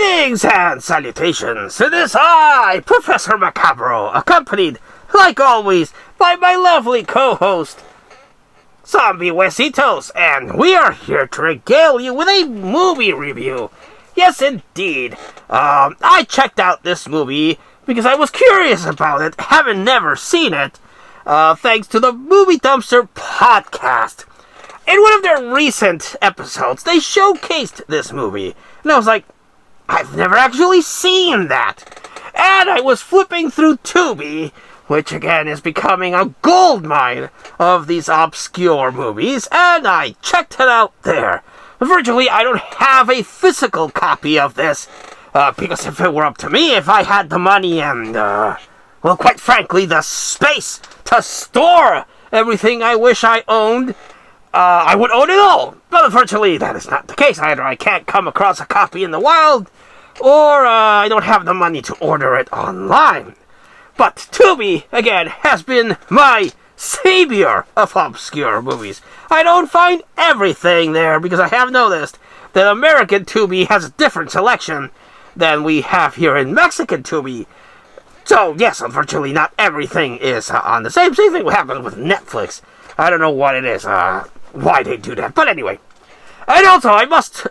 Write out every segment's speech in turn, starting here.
Greetings and salutations. It is I, Professor Macabro, accompanied, like always, by my lovely co-host, Zombie Huesitos, and we are here to regale you with a movie review. Yes, indeed. I checked out this movie because I was curious about it, having never seen it, thanks to the Movie Dumpster podcast. In one of their recent episodes, they showcased this movie, and I was like, I've never actually seen that. And I was flipping through Tubi, which again is becoming a goldmine of these obscure movies, and I checked it out there. Virtually, I don't have a physical copy of this, because if it were up to me, if I had the money and, well, quite frankly, the space to store everything I wish I owned, I would own it all. But unfortunately, that is not the case. Either I can't come across a copy in the wild, or I don't have the money to order it online. But Tubi, again, has been my savior of obscure movies. I don't find everything there because I have noticed that American Tubi has a different selection than we have here in Mexican Tubi. So, yes, unfortunately, not everything is on the same thing happened with Netflix. I don't know what it is, why they do that. But anyway. And also, I must,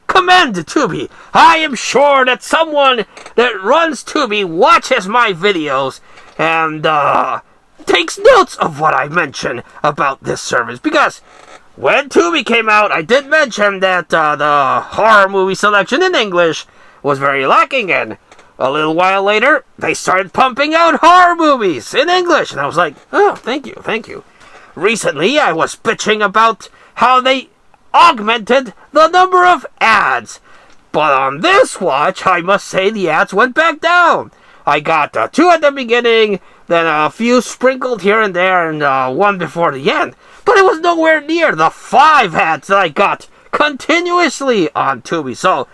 commend Tubi. I am sure that someone that runs Tubi watches my videos and, takes notes of what I mention about this service. Because when Tubi came out, I did mention that, the horror movie selection in English was very lacking, and a little while later, they started pumping out horror movies in English, and I was like, oh, thank you. Recently, I was bitching about how they augmented the number of ads. But on this watch, I must say the ads went back down. I got 2 at the beginning, then a few sprinkled here and there, and 1 before the end. But it was nowhere near the 5 ads that I got continuously on Tubi. So,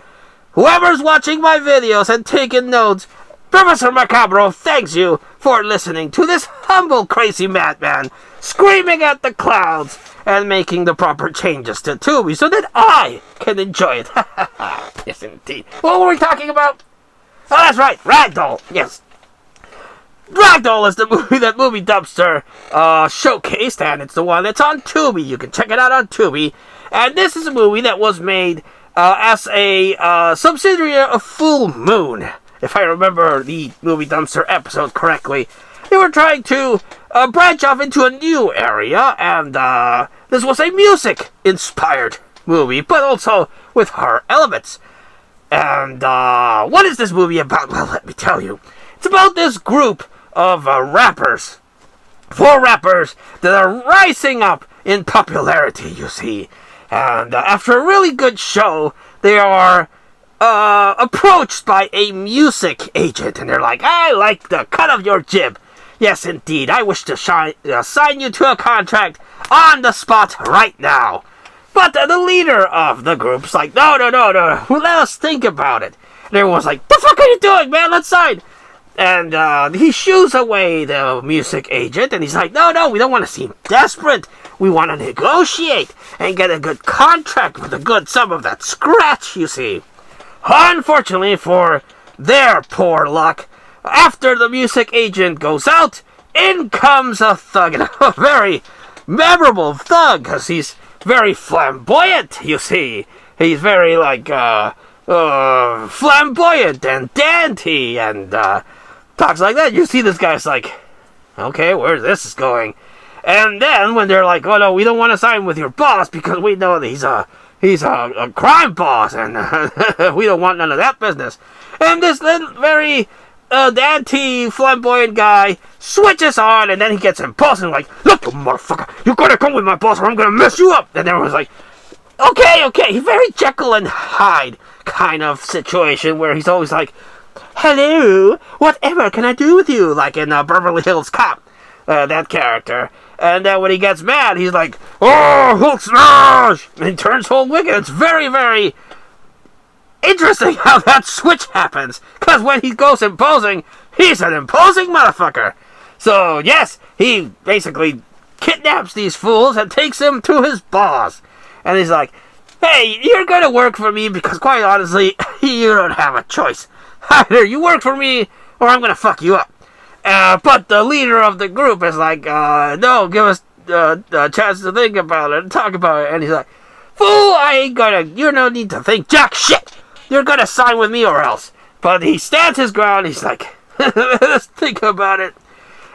whoever's watching my videos and taking notes, Professor Macabro thanks you for listening to this humble crazy madman screaming at the clouds and making the proper changes to Tubi so that I can enjoy it. Yes, indeed. What were we talking about? Oh, that's right, Ragdoll. Yes. Ragdoll is the movie that Movie Dumpster showcased, and it's the one that's on Tubi. You can check it out on Tubi. And this is a movie that was made as a subsidiary of Full Moon. If I remember the Movie Dumpster episode correctly, they were trying to branch off into a new area, and this was a music-inspired movie, but also with horror elements. And what is this movie about? Well, let me tell you. It's about this group of rappers. 4 rappers that are rising up in popularity, you see. And after a really good show, they are approached by a music agent, and they're like, I like the cut of your jib. Yes, indeed, I wish to sign you to a contract on the spot right now. But the leader of the group's like, no, let us think about it. And everyone's like, the fuck are you doing, man? Let's sign. And he shoos away the music agent, and he's like, no, we don't want to seem desperate. We want to negotiate and get a good contract with a good sum of that scratch, you see. Unfortunately for their poor luck, after the music agent goes out, in comes a thug, and a very memorable thug, because he's very flamboyant, you see. He's very, like, flamboyant and dandy, and talks like that. You see this guy's like, okay, where's this going? And then when they're like, oh no, we don't want to sign with your boss because we know that he's a crime boss, and we don't want none of that business. And this very dandy, flamboyant guy switches on, and then he gets impulsive, like, look, you motherfucker, you gotta come with my boss or I'm gonna mess you up. And everyone's like, okay. Very Jekyll and Hyde kind of situation where he's always like, hello, whatever can I do with you? Like in Beverly Hills Cop, that character. And then when he gets mad, he's like, oh, Hulk smash! And he turns whole wicked. It's very, very interesting how that switch happens. Because when he goes imposing, he's an imposing motherfucker. So, yes, he basically kidnaps these fools and takes them to his boss. And he's like, hey, you're going to work for me because, quite honestly, you don't have a choice. Either you work for me, or I'm gonna fuck you up. But the leader of the group is like, no, give us a chance to think about it and talk about it. And he's like, fool, you don't need to think jack shit. You're gonna sign with me or else. But he stands his ground. He's like, let's think about it.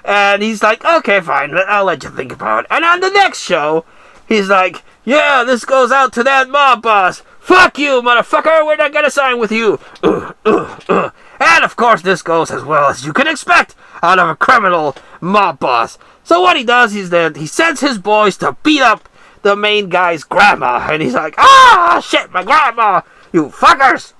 And he's like, okay, fine, I'll let you think about it. And on the next show, he's like, yeah, this goes out to that mob boss. Fuck you, motherfucker, we're not gonna sign with you. And of course, this goes as well as you can expect out of a criminal mob boss. So what he does is that he sends his boys to beat up the main guy's grandma. And he's like, ah, shit, my grandma, you fuckers.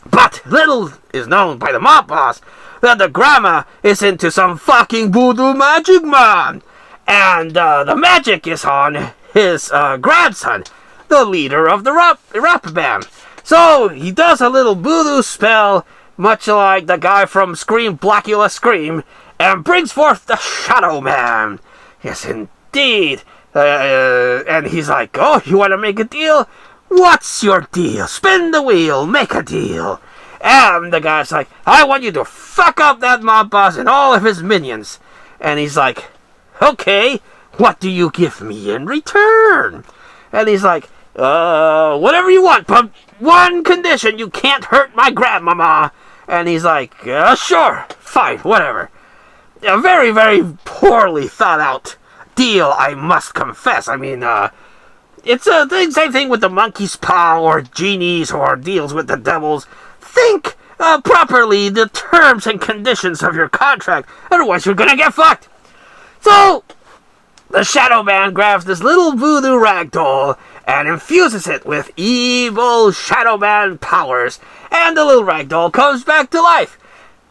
But little is known by the mob boss that the grandma is into some fucking voodoo magic, man. And the magic is on his grandson, the leader of the rap band. So he does a little voodoo spell, much like the guy from Scream, Blackula Scream, and brings forth the Shadow Man. Yes, indeed. And he's like, oh, you want to make a deal? What's your deal? Spin the wheel, make a deal. And the guy's like, I want you to fuck up that mob boss and all of his minions. And he's like, okay, what do you give me in return? And he's like, whatever you want, but one condition, you can't hurt my grandmama. And he's like, sure, fine, whatever. A very, very poorly thought out deal, I must confess. I mean, it's the same thing with the monkey's paw or genies or deals with the devils. Think properly the terms and conditions of your contract, otherwise you're gonna get fucked. So, the Shadow Man grabs this little voodoo ragdoll and infuses it with evil Shadow Man powers, and the little ragdoll comes back to life.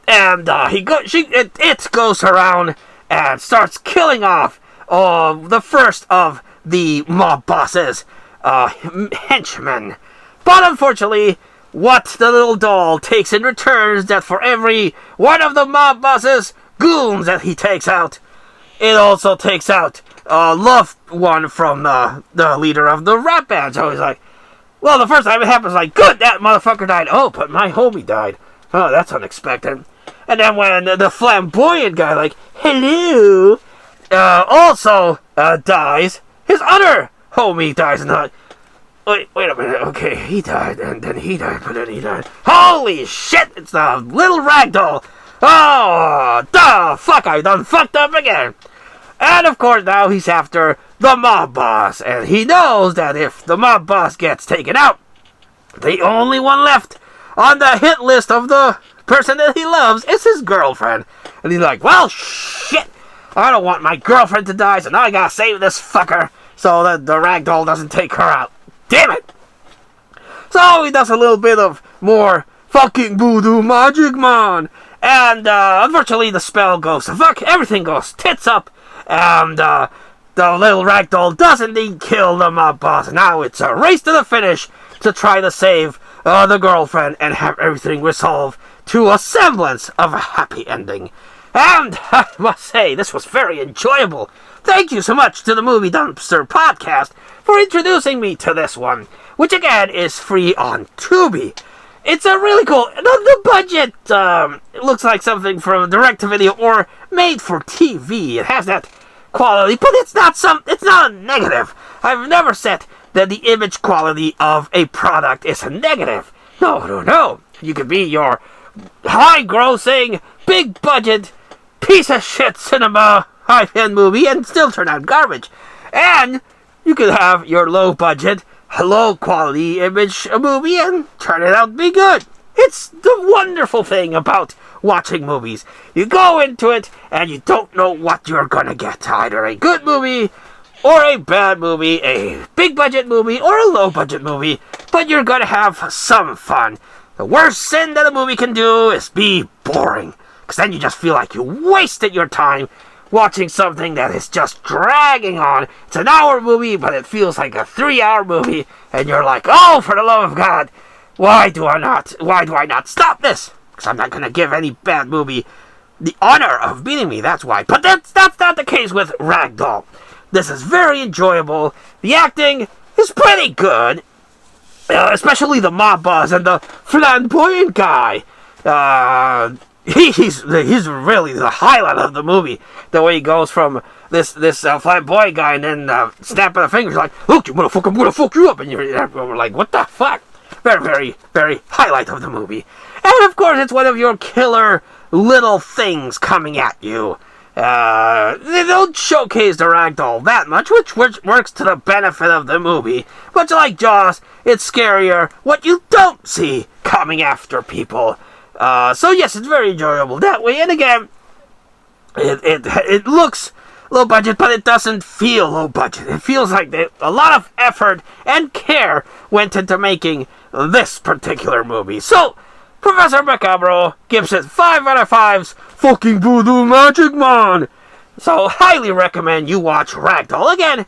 And it goes around and starts killing off the first of the mob boss's henchmen. But unfortunately, what the little doll takes in return is that for every one of the mob boss's goons that he takes out, it also takes out a loved one from the leader of the rap band. So he's like, well, the first time it happens, like, good, that motherfucker died. Oh, but my homie died. Oh, that's unexpected. And then when the flamboyant guy, like, hello, also dies, his other homie dies. And like, wait a minute, okay, he died, and then he died, but then he died. Holy shit, it's the little ragdoll. Oh, duh, fuck, I done fucked up again. And of course now he's after the mob boss, and he knows that if the mob boss gets taken out, the only one left on the hit list of the person that he loves is his girlfriend. And he's like, well, shit, I don't want my girlfriend to die, so now I gotta save this fucker so that the ragdoll doesn't take her out. Damn it! So he does a little bit of more fucking voodoo magic, man. And unfortunately the spell goes to fuck, everything goes tits up, and the little ragdoll does indeed kill the mob boss. Now it's a race to the finish to try to save the girlfriend and have everything resolved to a semblance of a happy ending. And I must say, this was very enjoyable. Thank you so much to the Movie Dumpster Podcast for introducing me to this one, which again is free on Tubi. It's a really cool. The budget it looks like something from direct-to-video or made for TV. It has that quality, but it's not a negative. I've never said that the image quality of a product is a negative. No. You could be your high-grossing, big-budget, piece of shit cinema high-end movie and still turn out garbage. And you could have your low-budget, low-quality image movie and turn it out to be good. It's the wonderful thing about watching movies. You go into it and you don't know what you're gonna get. Either a good movie or a bad movie, a big-budget movie or a low-budget movie, but you're gonna have some fun. The worst sin that a movie can do is be boring, because then you just feel like you wasted your time watching something that is just dragging on. It's an hour movie, but it feels like a 3-hour movie, and you're like, oh, for the love of God, why do I not stop this? Because I'm not going to give any bad movie the honor of beating me, that's why. But that's not the case with Ragdoll. This is very enjoyable. The acting is pretty good. especially the mob boss and the flamboyant guy. He's really the highlight of the movie. The way he goes from this flamboyant guy and then snapping the fingers like, look, you motherfucker, I'm gonna fuck you up, and you're like, what the fuck? Very, very, very highlight of the movie. And of course, it's one of your killer little things coming at you. They don't showcase the Ragdoll that much, which works to the benefit of the movie. But like Jaws, it's scarier what you don't see coming after people. So yes, it's very enjoyable that way. And again, it looks low budget, but it doesn't feel low budget. It feels like a lot of effort and care went into making this particular movie. So, Professor Macabre gives it 5 out of 5's fucking voodoo magic man. So, highly recommend you watch Ragdoll. Again,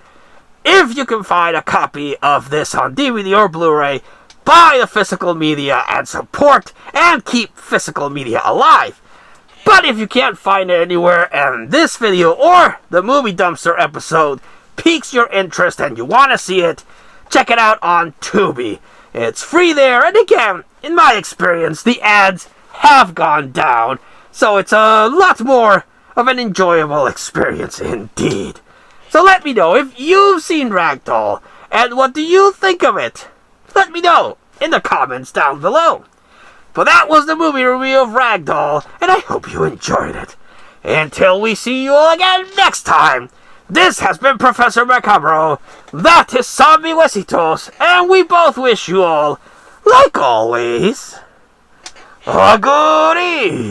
if you can find a copy of this on DVD or Blu-ray, buy the physical media and support and keep physical media alive. But if you can't find it anywhere and this video or the Movie Dumpster episode piques your interest and you want to see it, check it out on Tubi. It's free there, and again, in my experience, the ads have gone down, so it's a lot more of an enjoyable experience indeed. So let me know if you've seen Ragdoll, and what do you think of it? Let me know in the comments down below. But that was the movie review of Ragdoll, and I hope you enjoyed it. Until we see you all again next time, this has been Professor Macabre, that is Zombie Huesitos, and we both wish you all, like always, a good evening.